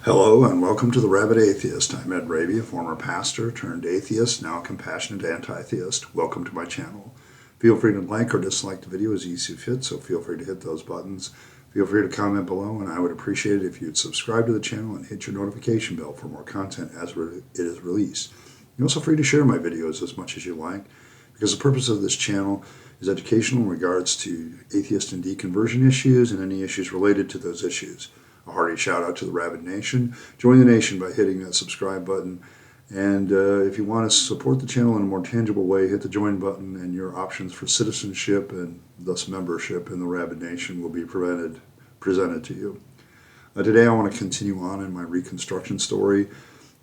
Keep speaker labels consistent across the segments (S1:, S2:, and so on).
S1: Hello and welcome to the Rabyd Atheist. I'm Rabyd, a former pastor turned atheist, now a compassionate anti-theist. Welcome to my channel. Feel free to like or dislike the video as you see fit, so feel free to hit those buttons. Feel free to comment below, and I would appreciate it if you'd subscribe to the channel and hit your notification bell for more content as it is released. You're also free to share my videos as much as you like, because the purpose of this channel is educational in regards to atheist and deconversion issues and any issues related to those issues. A hearty shout out to the Rabyd Nation. Join the nation by hitting that subscribe button. And if you want to support the channel in a more tangible way, hit the join button, and your options for citizenship and thus membership in the Rabyd Nation will be presented to you. Today I want to continue on in my Reconstruction story.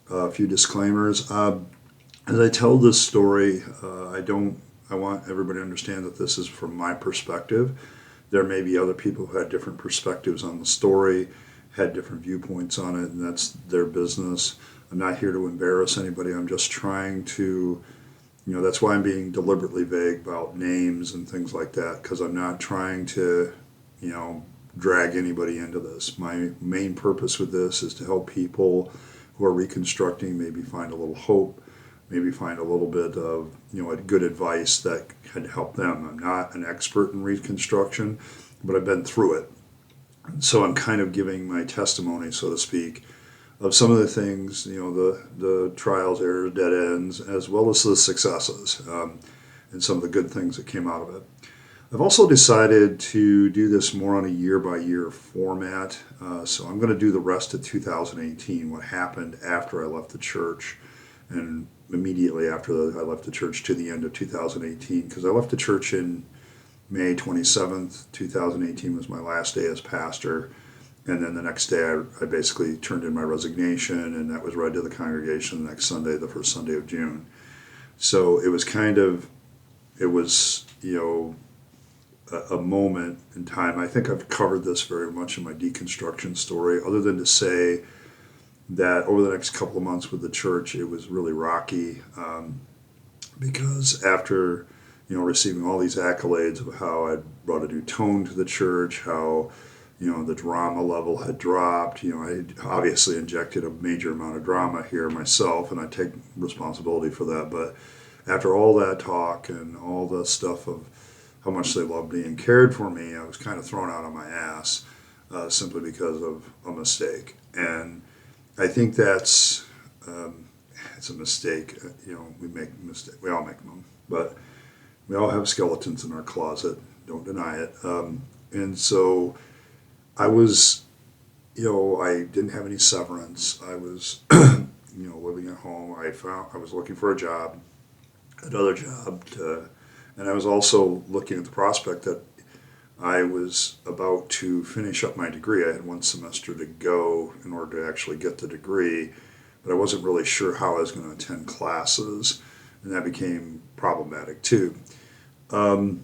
S1: A few disclaimers. As I tell this story, I want everybody to understand that this is from my perspective. There may be other people who had different perspectives on the story, had different viewpoints on it, and that's their business. I'm not here to embarrass anybody. I'm just trying to, that's why I'm being deliberately vague about names and things like that, because I'm not trying to, drag anybody into this. My main purpose with this is to help people who are reconstructing maybe find a little hope, maybe find a little bit of, a good advice that can help them. I'm not an expert in Reconstruction, but I've been through it. So I'm kind of giving my testimony, so to speak, of some of the things, the trials, errors, dead ends, as well as the successes, and some of the good things that came out of it. I've also decided to do this more on a year-by-year format, so I'm going to do the rest of 2018, what happened after I left the church, and immediately after I left the church to the end of 2018, because I left the church in May 27th, 2018 was my last day as pastor, and then the next day I basically turned in my resignation, and that was read to the congregation the next Sunday, the first Sunday of June. So it was a moment in time. I think I've covered this very much in my deconstruction story, other than to say that over the next couple of months with the church, it was really rocky, because after receiving all these accolades of how I'd brought a new tone to the church, how the drama level had dropped. I obviously injected a major amount of drama here myself, and I take responsibility for that. But after all that talk and all the stuff of how much they loved me and cared for me, I was kind of thrown out on my ass, simply because of a mistake. And I think that's it's a mistake. We make mistakes. We all make them, but we all have skeletons in our closet. Don't deny it. And so I was, I didn't have any severance. I was, living at home. I was looking for a job, another job, and I was also looking at the prospect that I was about to finish up my degree. I had one semester to go in order to actually get the degree, but I wasn't really sure how I was going to attend classes, and that became problematic too. I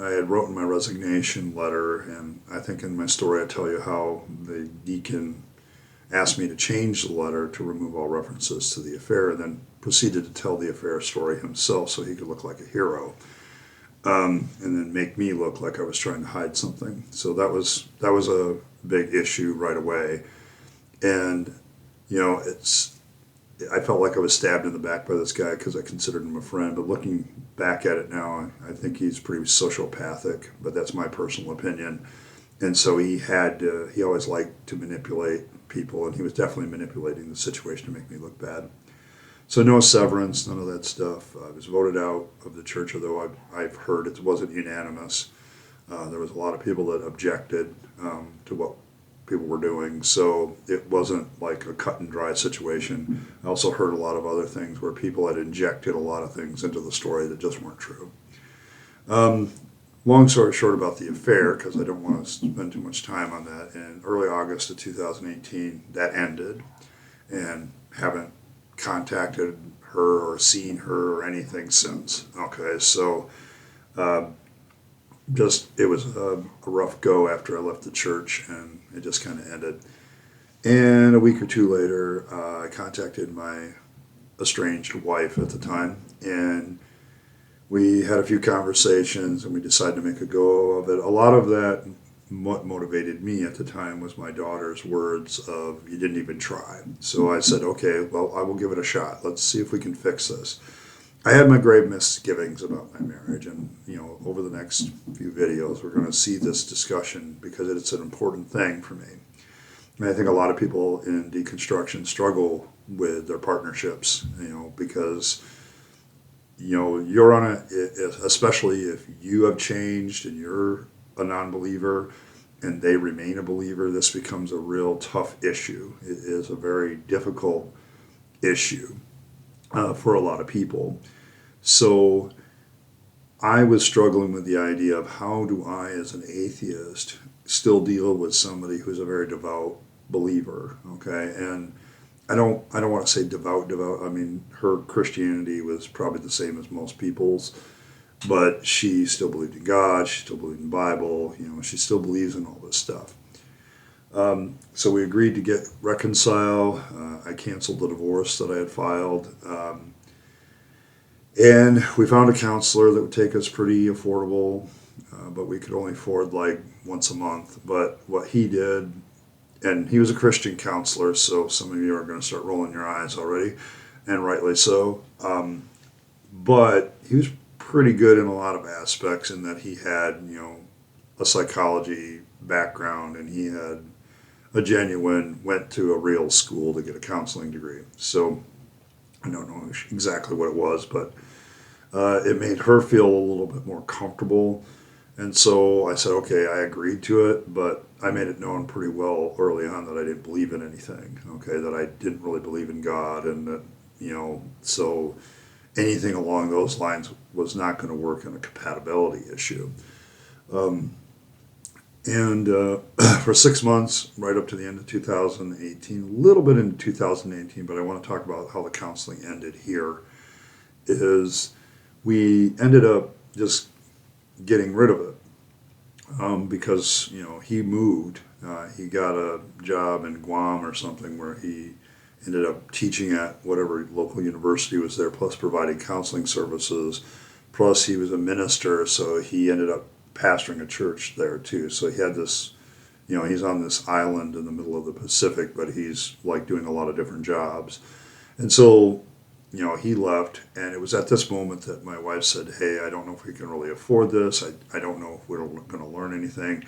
S1: had written my resignation letter, and I think in my story I tell you how the deacon asked me to change the letter to remove all references to the affair, and then proceeded to tell the affair story himself so he could look like a hero, and then make me look like I was trying to hide something. So that was a big issue right away, and I felt like I was stabbed in the back by this guy because I considered him a friend. But looking back at it now, I think he's pretty sociopathic, but that's my personal opinion. And so he always liked to manipulate people, and he was definitely manipulating the situation to make me look bad. So no severance, none of that stuff. I was voted out of the church, although I've heard it wasn't unanimous. There was a lot of people that objected to what people were doing, so it wasn't like a cut and dry situation. I also heard a lot of other things where people had injected a lot of things into the story that just weren't true. Long story short about the affair, because I don't want to spend too much time on that, in early August of 2018, that ended, and haven't contacted her or seen her or anything since. Okay, so it was a rough go after I left the church, and it just kind of ended. And a week or two later, I contacted my estranged wife at the time, and we had a few conversations, and we decided to make a go of it. A lot of that what motivated me at the time was my daughter's words of, "You didn't even try." So I said, okay, well, I will give it a shot. Let's see if we can fix this. I had my grave misgivings about my marriage, and over the next few videos, we're going to see this discussion because it's an important thing for me. And I think a lot of people in deconstruction struggle with their partnerships, because you're on especially if you have changed and you're a non-believer and they remain a believer, this becomes a real tough issue. It is a very difficult issue for a lot of people. So I was struggling with the idea of how do I, as an atheist, still deal with somebody who's a very devout believer, okay? And I don't want to say devout. I mean, her Christianity was probably the same as most people's, but she still believed in God. She still believed in the Bible. She still believes in all this stuff. So we agreed to reconcile. I canceled the divorce that I had filed. And we found a counselor that would take us pretty affordable, but we could only afford like once a month. But what he did, and he was a Christian counselor, so some of you are going to start rolling your eyes already, and rightly so. But he was pretty good in a lot of aspects in that he had, a psychology background, and he had went to a real school to get a counseling degree. So I don't know exactly what it was, but it made her feel a little bit more comfortable. And so I said, okay, I agreed to it, but I made it known pretty well early on that I didn't believe in anything, okay, that I didn't really believe in God, and that, so anything along those lines was not going to work in a compatibility issue. And for 6 months, right up to the end of 2018, a little bit into 2018, but I want to talk about how the counseling ended here, is we ended up just getting rid of it because, he moved. He got a job in Guam or something where he ended up teaching at whatever local university was there, plus providing counseling services. Plus he was a minister, so he ended up pastoring a church there too. So he had this, he's on this island in the middle of the Pacific, but he's like doing a lot of different jobs. And so, he left, and it was at this moment that my wife said, hey, I don't know if we can really afford this. I don't know if we're going to learn anything.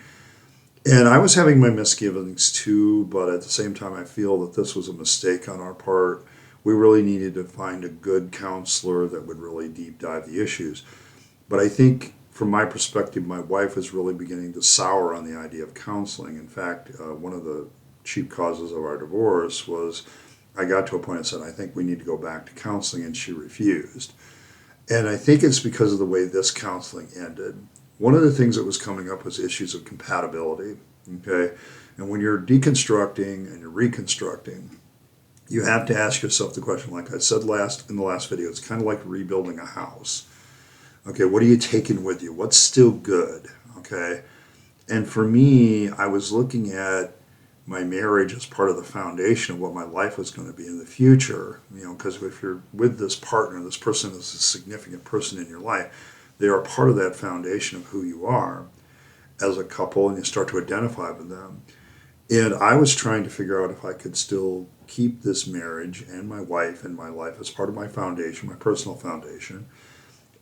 S1: And I was having my misgivings too, but at the same time, I feel that this was a mistake on our part. We really needed to find a good counselor that would really deep dive the issues. But I think from my perspective, my wife was really beginning to sour on the idea of counseling. In fact, one of the chief causes of our divorce was I got to a point and said, I think we need to go back to counseling, and she refused. And I think it's because of the way this counseling ended. One of the things that was coming up was issues of compatibility, okay? And when you're deconstructing and you're reconstructing, you have to ask yourself the question, like I said in the last video, it's kind of like rebuilding a house. Okay, what are you taking with you? What's still good, okay? And for me, I was looking at my marriage as part of the foundation of what my life was going to be in the future, because if you're with this partner, this person is a significant person in your life, they are part of that foundation of who you are as a couple, and you start to identify with them. And I was trying to figure out if I could still keep this marriage and my wife and my life as part of my foundation, my personal foundation.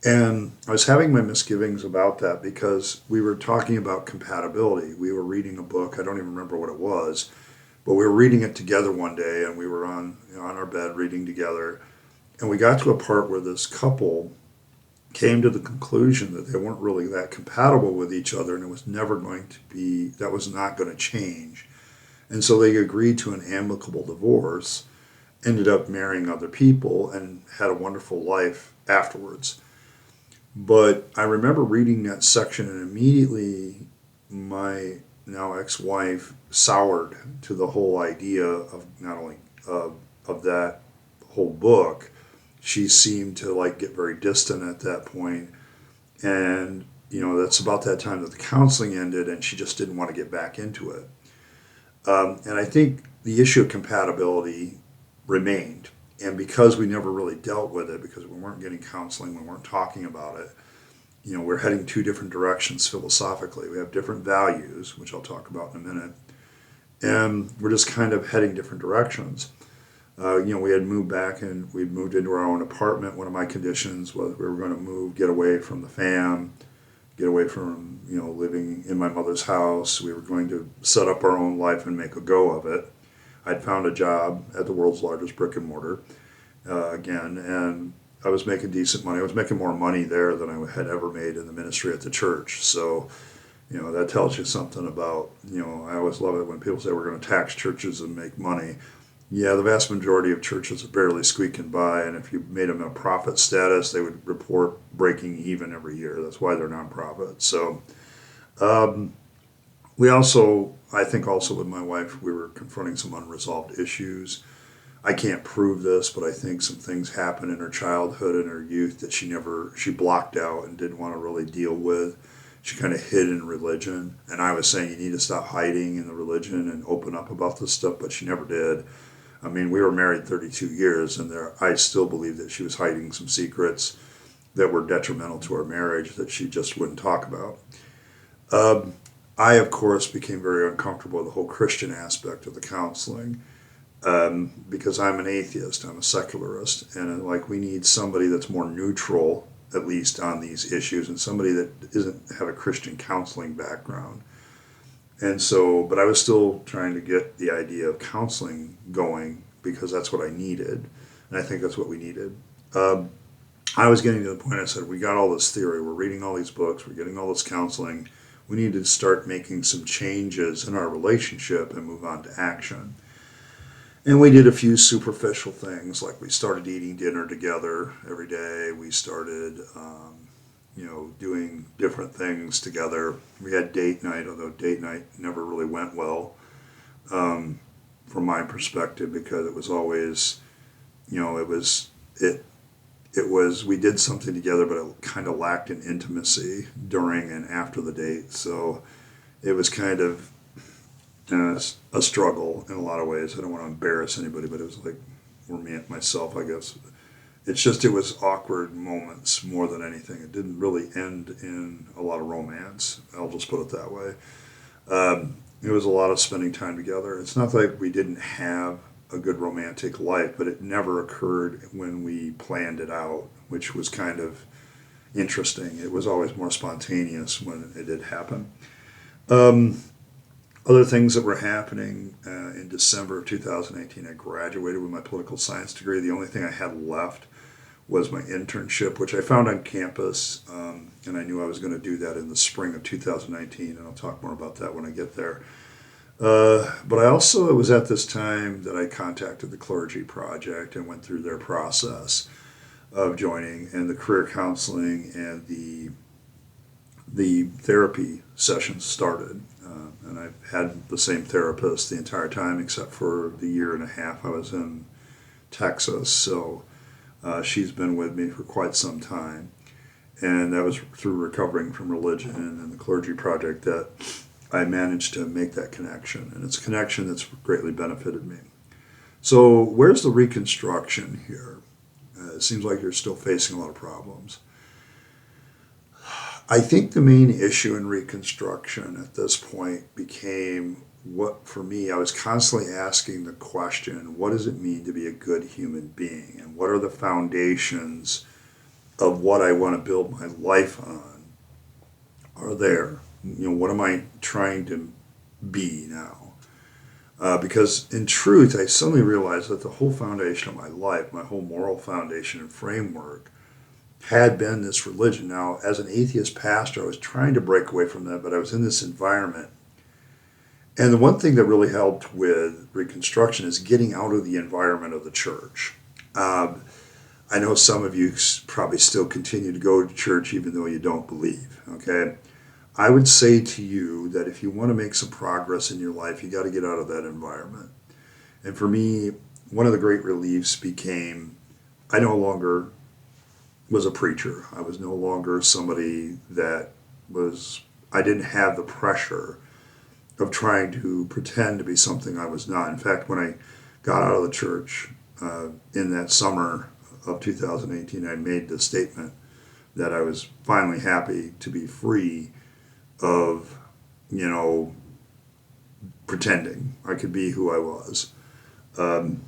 S1: And I was having my misgivings about that because we were talking about compatibility. We were reading a book, I don't even remember what it was, but we were reading it together one day, and we were on our bed reading together. And we got to a part where this couple came to the conclusion that they weren't really that compatible with each other, and it was never going to be, that was not going to change. And so they agreed to an amicable divorce, ended up marrying other people, and had a wonderful life afterwards. But I remember reading that section, and immediately my now ex-wife soured to the whole idea of not only of that whole book. She seemed to like get very distant at that point, and that's about that time that the counseling ended, and she just didn't want to get back into it. And I think the issue of compatibility remained, and because we never really dealt with it, because we weren't getting counseling, we weren't talking about it, we're heading two different directions philosophically. We have different values, which I'll talk about in a minute, and we're just kind of heading different directions. We had moved back and we'd moved into our own apartment. One of my conditions was we were going to move, get away from the fam, get away from, living in my mother's house. We were going to set up our own life and make a go of it. I'd found a job at the world's largest brick and mortar again, and I was making decent money. I was making more money there than I had ever made in the ministry at the church. So, that tells you something about, I always love it when people say we're going to tax churches and make money. Yeah, the vast majority of churches are barely squeaking by, and if you made them a profit status, they would report breaking even every year. That's why they're nonprofit. So, I think also with my wife, we were confronting some unresolved issues. I can't prove this, but I think some things happened in her childhood and her youth that she blocked out and didn't want to really deal with. She kind of hid in religion, and I was saying you need to stop hiding in the religion and open up about this stuff, but she never did. I mean, we were married 32 years, and I still believe that she was hiding some secrets that were detrimental to our marriage that she just wouldn't talk about. I, of course, became very uncomfortable with the whole Christian aspect of the counseling because I'm an atheist, I'm a secularist, and we need somebody that's more neutral, at least on these issues, and somebody that doesn't have a Christian counseling background. And so, but I was still trying to get the idea of counseling going because that's what I needed. And I think that's what we needed. I was getting to the point I said, we got all this theory, we're reading all these books, we're getting all this counseling. We need to start making some changes in our relationship and move on to action. And we did a few superficial things, like we started eating dinner together every day. We started, doing different things together. We had date night, although date night never really went well from my perspective because it was always, we did something together, but it kind of lacked in intimacy during and after the date. So it was kind of a struggle in a lot of ways. I don't want to embarrass anybody, but it was like, or me and myself, I guess. It was awkward moments more than anything. It didn't really end in a lot of romance. I'll just put it that way. It was a lot of spending time together. It's not like we didn't have a good romantic life, but it never occurred when we planned it out, which was kind of interesting. It was always more spontaneous when it did happen. Other things that were happening in December of 2018, I graduated with my political science degree. The only thing I had left was my internship, which I found on campus, and I knew I was going to do that in the spring of 2019, and I'll talk more about that when I get there. But it was at this time that I contacted the Clergy Project and went through their process of joining, and the career counseling and the therapy sessions started. And I've had the same therapist the entire time, except for the year and a half I was in Texas. So she's been with me for quite some time. And that was through recovering from religion and the Clergy Project that I managed to make that connection. And it's a connection that's greatly benefited me. So where's the reconstruction here? It seems like you're still facing a lot of problems. I think the main issue in Reconstruction at this point became for me, I was constantly asking the question, what does it mean to be a good human being? And what are the foundations of what I want to build my life on are there? What am I trying to be now? Because in truth, I suddenly realized that the whole foundation of my life, my whole moral foundation and framework, had been this religion. Now, as an atheist pastor, I was trying to break away from that, but I was in this environment. And the one thing that really helped with Reconstruction is getting out of the environment of the church. I know some of you probably still continue to go to church even though you don't believe, okay? I would say to you that if you want to make some progress in your life, you got to get out of that environment. And for me, one of the great reliefs became I no longer was a preacher. I was no longer somebody I didn't have the pressure of trying to pretend to be something I was not. In fact, when I got out of the church in that summer of 2018, I made the statement that I was finally happy to be free of, pretending. I could be who I was. And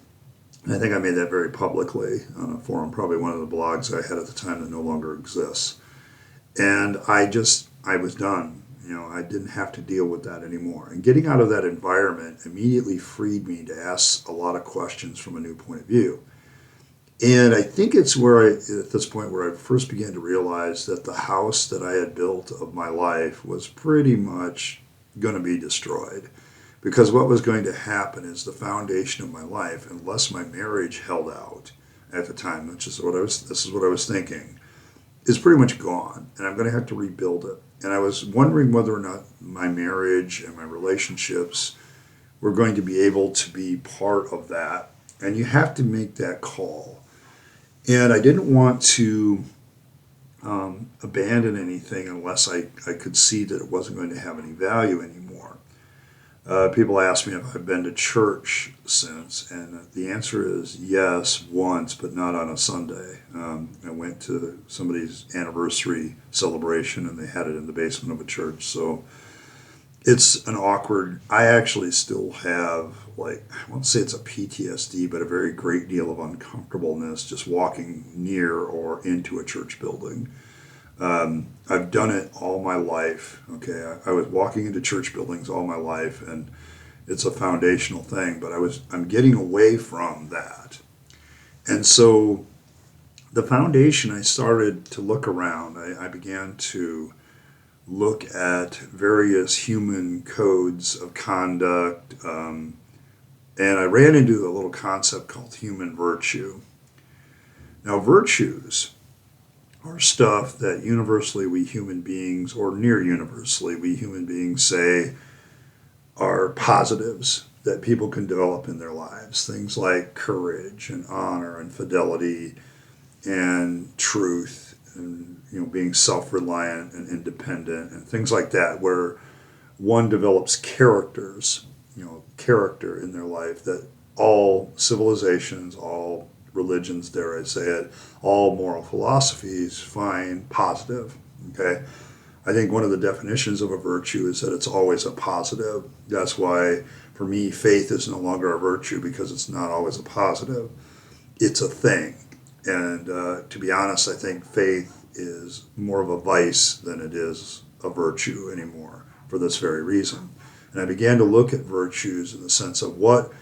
S1: I think I made that very publicly on a forum, probably one of the blogs I had at the time that no longer exists. And I was done. I didn't have to deal with that anymore. And getting out of that environment immediately freed me to ask a lot of questions from a new point of view. And I think it's at this point where I first began to realize that the house that I had built of my life was pretty much going to be destroyed. Because what was going to happen is the foundation of my life, unless my marriage held out at the time, this is what I was thinking, is pretty much gone, and I'm going to have to rebuild it. And I was wondering whether or not my marriage and my relationships were going to be able to be part of that. And you have to make that call. And I didn't want to abandon anything unless I could see that it wasn't going to have any value anymore. People ask me if I've been to church since, and the answer is yes, once, but not on a Sunday. I went to somebody's anniversary celebration, and they had it in the basement of a church, so it's an awkward, I actually still have, I won't say it's a PTSD, but a very great deal of uncomfortableness just walking near or into a church building. I've done it all my life. Okay, I was walking into church buildings all my life, and it's a foundational thing. But I'm getting away from that, and so the foundation. I started to look around. I began to look at various human codes of conduct, and I ran into a little concept called human virtue. Now, virtues are stuff that universally we human beings, or near universally we human beings, say are positives that people can develop in their lives. Things like courage and honor and fidelity and truth and being self-reliant and independent and things like that, where one develops character in their life that all civilizations, all religions, dare I say it, all moral philosophies find positive. Okay, I think one of the definitions of a virtue is that it's always a positive. That's why, for me, faith is no longer a virtue, because it's not always a positive. It's a thing, and to be honest, I think faith is more of a vice than it is a virtue anymore, for this very reason. And I began to look at virtues in the sense of what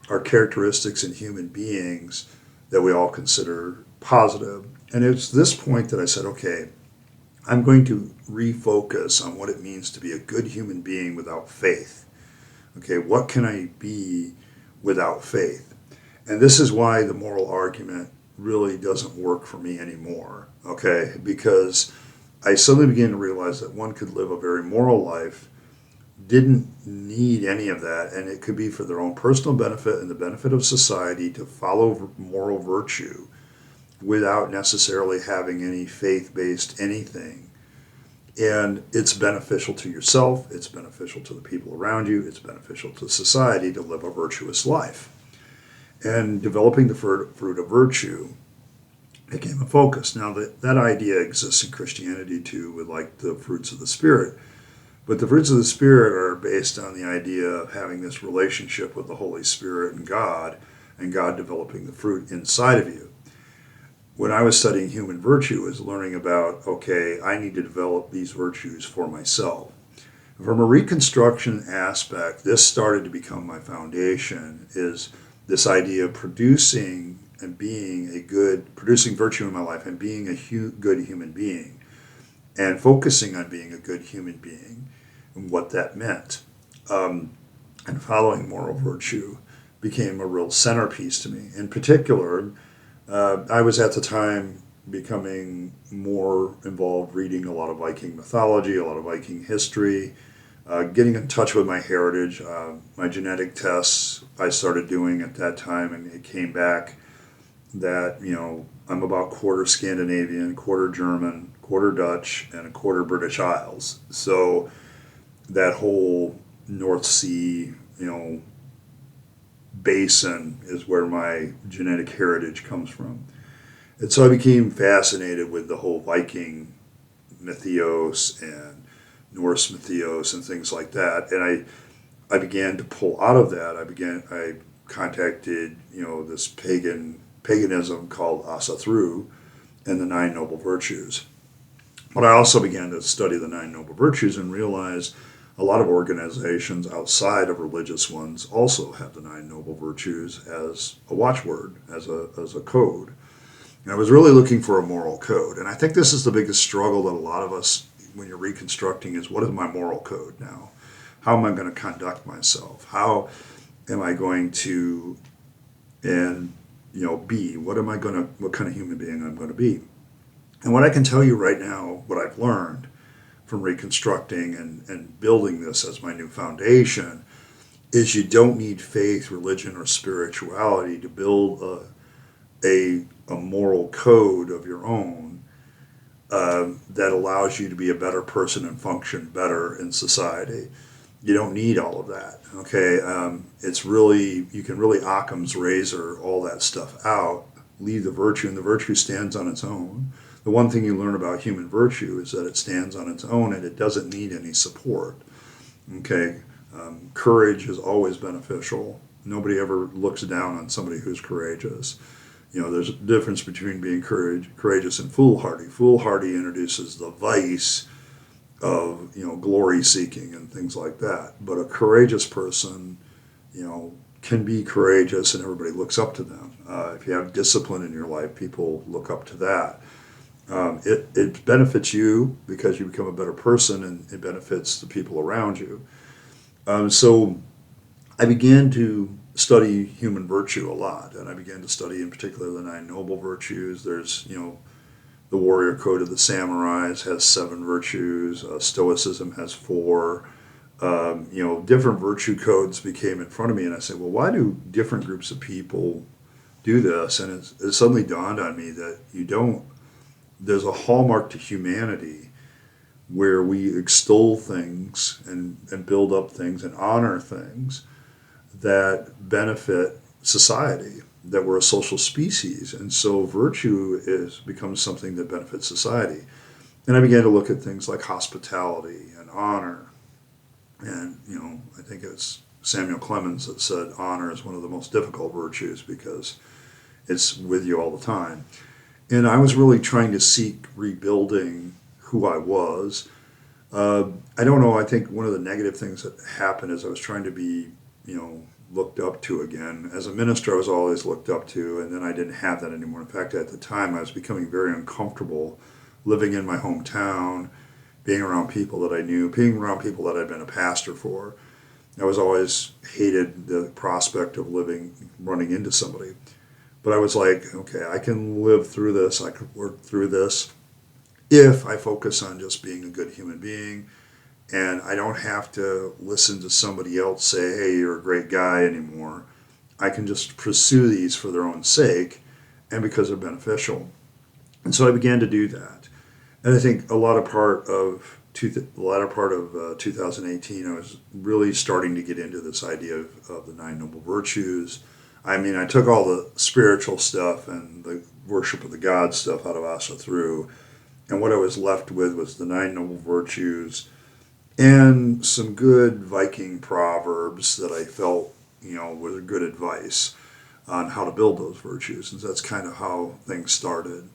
S1: are characteristics in human beings that we all consider positive. And it's this point that I said, okay, I'm going to refocus on what it means to be a good human being without faith. Okay, what can I be without faith? And this is why the moral argument really doesn't work for me anymore, okay? Because I suddenly began to realize that one could live a very moral life, didn't need any of that, and it could be for their own personal benefit and the benefit of society to follow moral virtue without necessarily having any faith-based anything. And it's beneficial to yourself, it's beneficial to the people around you, it's beneficial to society to live a virtuous life. And developing the fruit of virtue became a focus. Now, that idea exists in Christianity too, with like the fruits of the Spirit. But the fruits of the Spirit are based on the idea of having this relationship with the Holy Spirit and God developing the fruit inside of you. When I was studying human virtue, I was learning about, okay, I need to develop these virtues for myself. From a Reconstruction aspect, this started to become my foundation, is this idea of producing virtue in my life and being a good human being, and focusing on being a good human being and what that meant. And following moral virtue became a real centerpiece to me. In particular, I was at the time becoming more involved reading a lot of Viking mythology, a lot of Viking history, getting in touch with my heritage. My genetic tests I started doing at that time, and it came back that, I'm about quarter Scandinavian, quarter German, quarter Dutch, and a quarter British Isles. So that whole North Sea, basin is where my genetic heritage comes from. And so I became fascinated with the whole Viking mythos and Norse mythos and things like that. And I began to pull out of that. I contacted, this paganism called Asathru and the Nine Noble Virtues. But I also began to study the Nine Noble Virtues and realize a lot of organizations outside of religious ones also have the Nine Noble Virtues as a watchword, as a code. And I was really looking for a moral code. And I think this is the biggest struggle that a lot of us, when you're reconstructing, is what is my moral code now? How am I going to conduct myself? How am I going to, and be? What kind of human being I'm going to be? And what I can tell you right now, what I've learned from reconstructing and building this as my new foundation, is you don't need faith, religion, or spirituality to build a moral code of your own that allows you to be a better person and function better in society. You don't need all of that, okay? It's really, you can really Occam's razor all that stuff out, leave the virtue, and the virtue stands on its own. The one thing you learn about human virtue is that it stands on its own and it doesn't need any support, okay? Courage is always beneficial. Nobody ever looks down on somebody who's courageous. There's a difference between being courageous and foolhardy. Foolhardy introduces the vice of, glory seeking and things like that. But a courageous person, can be courageous and everybody looks up to them. If you have discipline in your life, people look up to that. It benefits you because you become a better person, and it benefits the people around you. So I began to study human virtue a lot, and I began to study in particular the Nine Noble Virtues. There's, the Warrior Code of the Samurais has 7 virtues. Stoicism has 4. Different virtue codes became in front of me, and I said, well, why do different groups of people do this? And it suddenly dawned on me that there's a hallmark to humanity where we extol things and build up things and honor things that benefit society, that we're a social species. And so virtue becomes something that benefits society. And I began to look at things like hospitality and honor. And, I think it's Samuel Clemens that said honor is one of the most difficult virtues because it's with you all the time. And I was really trying to seek rebuilding who I was. I don't know, I think one of the negative things that happened is I was trying to be, looked up to again. As a minister, I was always looked up to, and then I didn't have that anymore. In fact, at the time, I was becoming very uncomfortable living in my hometown, being around people that I knew, being around people that I'd been a pastor for. I was always hated the prospect of running into somebody. But I was like, okay, I can live through this, I can work through this if I focus on just being a good human being, and I don't have to listen to somebody else say, hey, you're a great guy anymore. I can just pursue these for their own sake and because they're beneficial. And so I began to do that. And I think the latter part of 2018, I was really starting to get into this idea of the Nine Noble Virtues. I mean, I took all the spiritual stuff and the worship of the God stuff out of Asathru, and what I was left with was the Nine Noble Virtues and some good Viking proverbs that I felt, was good advice on how to build those virtues. And that's kind of how things started.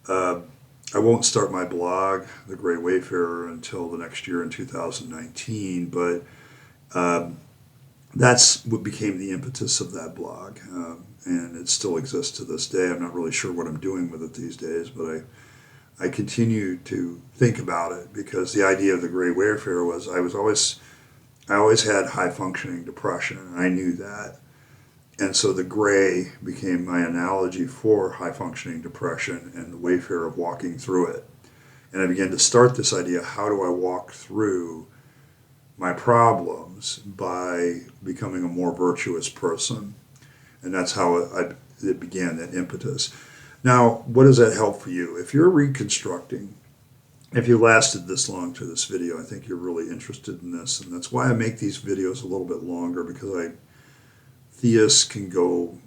S1: I won't start my blog, The Great Wayfarer, until the next year in 2019, but that's what became the impetus of that blog, and it still exists to this day. I'm not really sure what I'm doing with it these days, but I continue to think about it because the idea of the Great Wayfarer was I always had high functioning depression, and I knew that. And so the gray became my analogy for high functioning depression and the wayfarer of walking through it. And I began to start this idea, how do I walk through my problems by becoming a more virtuous person? And that's how it began, that impetus. Now, what does that help for you? If you're reconstructing, if you lasted this long to this video, I think you're really interested in this. And that's why I make these videos a little bit longer, because theists can go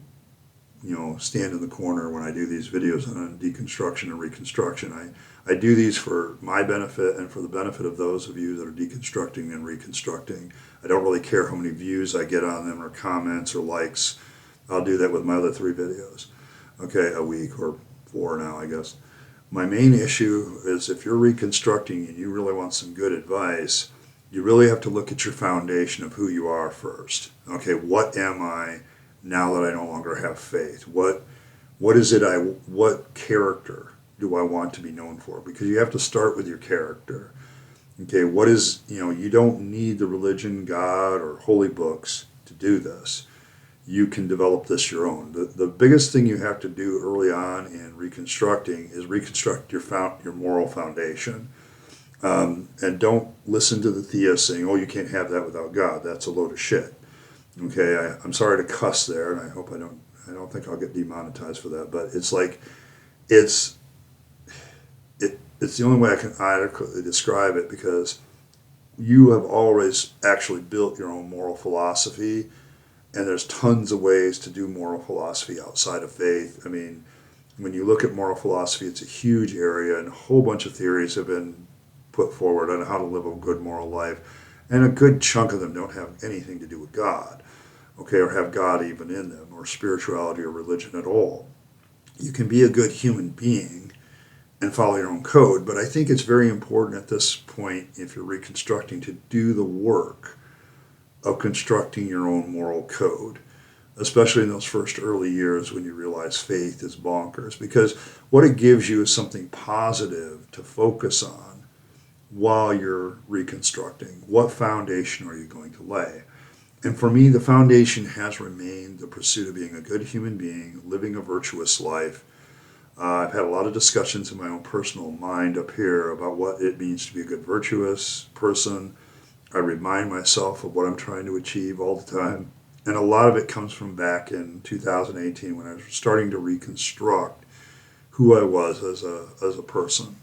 S1: stand in the corner when I do these videos on deconstruction and reconstruction. I do these for my benefit and for the benefit of those of you that are deconstructing and reconstructing. I don't really care how many views I get on them or comments or likes. I'll do that with my other 3 videos, okay, a week, or 4 now, I guess. My main issue is if you're reconstructing and you really want some good advice, you really have to look at your foundation of who you are first. Okay, what am I now that I no longer have faith? What character do I want to be known for? Because you have to start with your character. Okay, you don't need the religion, God, or holy books to do this. You can develop this your own. The biggest thing you have to do early on in reconstructing is reconstruct your moral foundation. And don't listen to the theists saying, oh, you can't have that without God. That's a load of shit. Okay, I'm sorry to cuss there, and I hope I don't think I'll get demonetized for that, but it's like, it's the only way I can adequately describe it, because you have always actually built your own moral philosophy, and there's tons of ways to do moral philosophy outside of faith. I mean, when you look at moral philosophy, it's a huge area, and a whole bunch of theories have been put forward on how to live a good moral life, and a good chunk of them don't have anything to do with God, okay, or have God even in them, or spirituality or religion at all. You can be a good human being and follow your own code, but I think it's very important at this point, if you're reconstructing, to do the work of constructing your own moral code, especially in those first early years when you realize faith is bonkers, because what it gives you is something positive to focus on while you're reconstructing. What foundation are you going to lay? And for me, the foundation has remained the pursuit of being a good human being, living a virtuous life. I've had a lot of discussions in my own personal mind up here about what it means to be a good virtuous person. I remind myself of what I'm trying to achieve all the time. And a lot of it comes from back in 2018 when I was starting to reconstruct who I was as a person.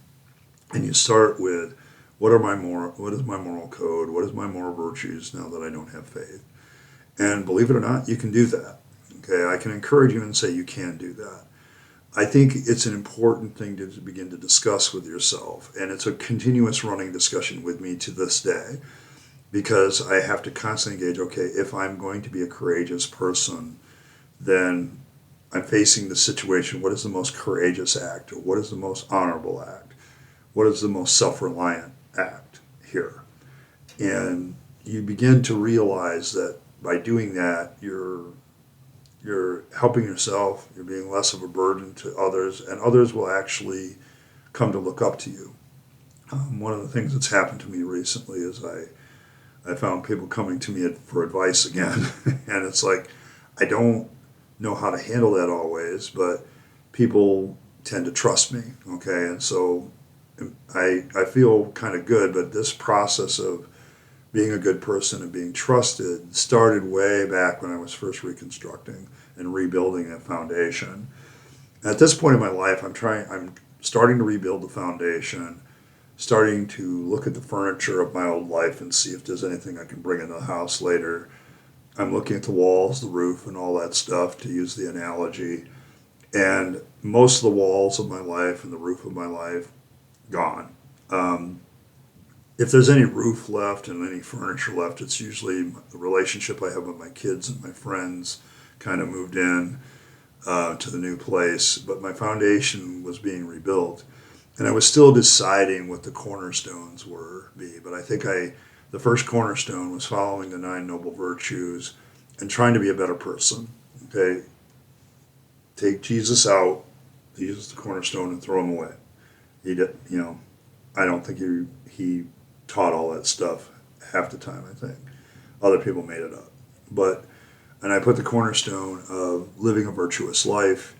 S1: And you start with, what is my moral code? What is my moral virtues now that I don't have faith? And believe it or not, you can do that. Okay, I can encourage you and say you can do that. I think it's an important thing to begin to discuss with yourself, and it's a continuous running discussion with me to this day, because I have to constantly gauge, okay, if I'm going to be a courageous person, then I'm facing the situation, what is the most courageous act, or what is the most honorable act? What is the most self-reliant act here? And you begin to realize that by doing that, you're helping yourself, you're being less of a burden to others, and others will actually come to look up to you. One of the things that's happened to me recently is I found people coming to me for advice again, and it's like, I don't know how to handle that always, but people tend to trust me, okay? And so I feel kind of good, but this process of being a good person and being trusted started way back when I was first reconstructing and rebuilding that foundation. At this point in my life, I'm starting to rebuild the foundation, starting to look at the furniture of my old life and see if there's anything I can bring into the house later. I'm looking at the walls, the roof, and all that stuff, to use the analogy. And most of the walls of my life and the roof of my life, gone. If there's any roof left and any furniture left, it's usually the relationship I have with my kids and my friends kind of moved in to the new place. But my foundation was being rebuilt. And I was still deciding what the cornerstones be. But I think the first cornerstone was following the 9 noble virtues and trying to be a better person. Okay? Take Jesus out, Jesus the cornerstone, and throw him away. I don't think he taught all that stuff half the time, I think. Other people made it up. And I put the cornerstone of living a virtuous life,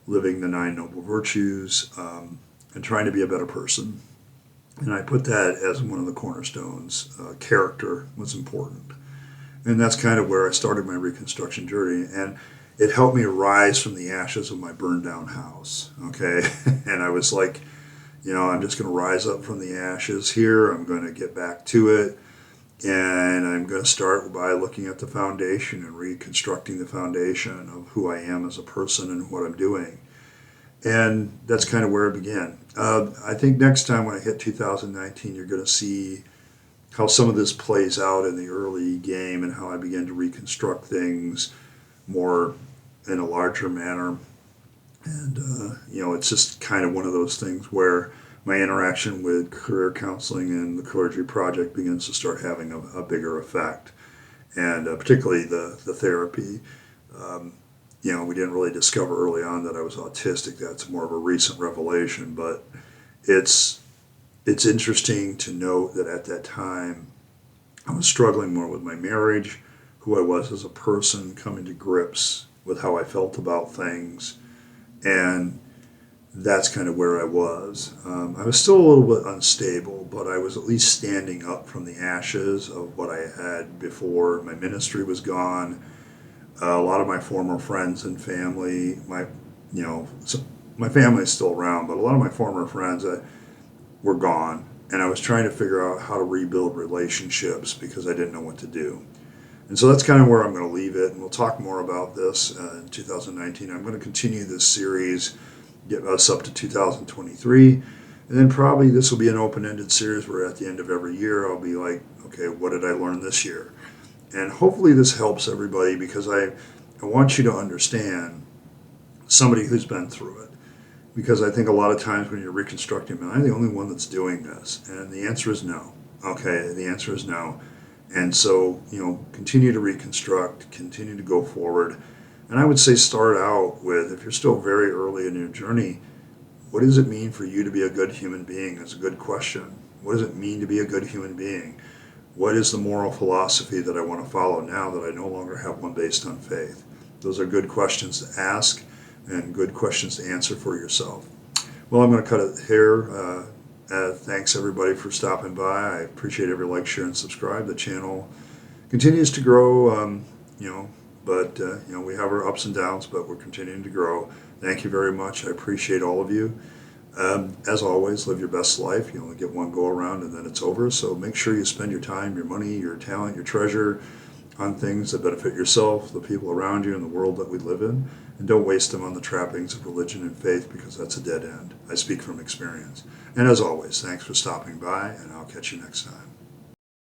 S1: living the 9 noble virtues, and trying to be a better person. And I put that as one of the cornerstones. Character was important. And that's kind of where I started my reconstruction journey. And it helped me rise from the ashes of my burned down house, okay? And I was like, I'm just going to rise up from the ashes here. I'm going to get back to it. And I'm going to start by looking at the foundation and reconstructing the foundation of who I am as a person and what I'm doing. And that's kind of where it began. I think next time when I hit 2019, you're going to see how some of this plays out in the early game and how I begin to reconstruct things more in a larger manner. And, it's just kind of one of those things where my interaction with career counseling and the clergy project begins to start having a bigger effect. And particularly the therapy. We didn't really discover early on that I was autistic. That's more of a recent revelation. But it's interesting to note that at that time, I was struggling more with my marriage, who I was as a person, coming to grips with how I felt about things. And that's kind of where I was. I was still a little bit unstable, but I was at least standing up from the ashes of what I had before. My ministry was gone. A lot of my former friends and family, my family is still around, but a lot of my former friends were gone. And I was trying to figure out how to rebuild relationships because I didn't know what to do. And so that's kind of where I'm going to leave it. And we'll talk more about this in 2019. I'm going to continue this series, get us up to 2023. And then probably this will be an open-ended series where at the end of every year I'll be like, okay, what did I learn this year? And hopefully this helps everybody because I want you to understand somebody who's been through it. Because I think a lot of times when you're reconstructing, am I the only one that's doing this? And the answer is no. Okay, the answer is no. And so, continue to reconstruct, continue to go forward. And I would say start out with, if you're still very early in your journey, what does it mean for you to be a good human being? That's a good question. What does it mean to be a good human being? What is the moral philosophy that I want to follow now that I no longer have one based on faith? Those are good questions to ask and good questions to answer for yourself. Well, I'm going to cut it here. Thanks everybody for stopping by. I appreciate every like, share, and subscribe. The channel continues to grow, but we have our ups and downs, but we're continuing to grow. Thank you very much. I appreciate all of you. As always, live your best life. You only get one go around and then it's over. So make sure you spend your time, your money, your talent, your treasure on things that benefit yourself, the people around you, and the world that we live in. And don't waste them on the trappings of religion and faith because that's a dead end. I speak from experience. And as always, thanks for stopping by, and I'll catch you next time.